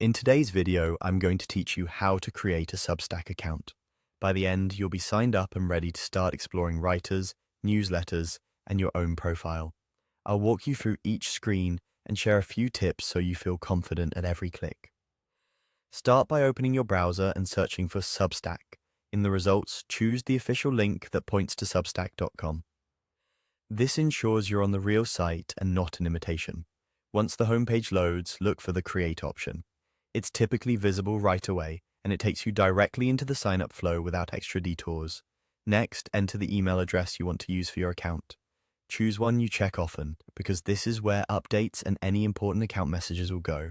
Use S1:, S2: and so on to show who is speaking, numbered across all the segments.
S1: In today's video, I'm going to teach you how to create a Substack account. By the end, you'll be signed up and ready to start exploring writers, newsletters, and your own profile. I'll walk you through each screen and share a few tips so you feel confident at every click. Start by opening your browser and searching for Substack. In the results, choose the official link that points to substack.com. This ensures you're on the real site and not an imitation. Once the homepage loads, look for the Create option. It's typically visible right away, and it takes you directly into the sign-up flow without extra detours. Next, enter the email address you want to use for your account. Choose one you check often, because this is where updates and any important account messages will go.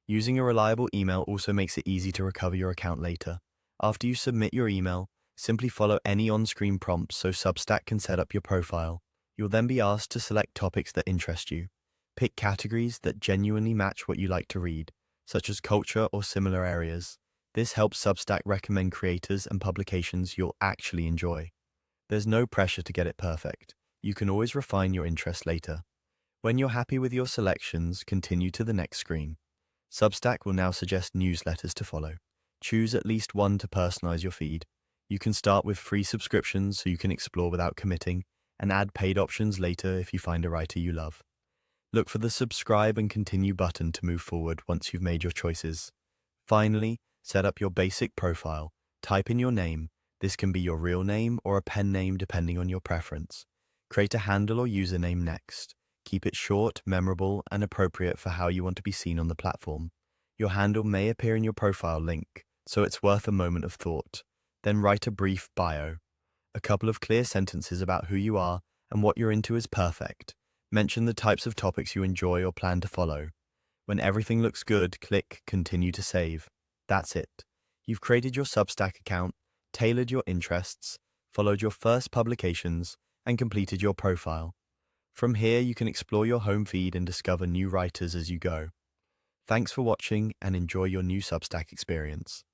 S1: Using a reliable email also makes it easy to recover your account later. After you submit your email, simply follow any on-screen prompts so Substack can set up your profile. You'll then be asked to select topics that interest you. Pick categories that genuinely match what you like to read, such as culture or similar areas. This helps Substack recommend creators and publications you'll actually enjoy. There's no pressure to get it perfect. You can always refine your interest later. When you're happy with your selections, continue to the next screen. Substack will now suggest newsletters to follow. Choose at least one to personalize your feed. You can start with free subscriptions so you can explore without committing, and add paid options later if you find a writer you love. Look for the subscribe and continue button to move forward once you've made your choices. Finally, set up your basic profile. Type in your name. This can be your real name or a pen name depending on your preference. Create a handle or username next. Keep it short, memorable, and appropriate for how you want to be seen on the platform. Your handle may appear in your profile link, so it's worth a moment of thought. Then write a brief bio. A couple of clear sentences about who you are and what you're into is perfect. Mention the types of topics you enjoy or plan to follow. When everything looks good, click Continue to Save. That's it. You've created your Substack account, tailored your interests, followed your first publications, and completed your profile. From here, you can explore your home feed and discover new writers as you go. Thanks for watching and enjoy your new Substack experience.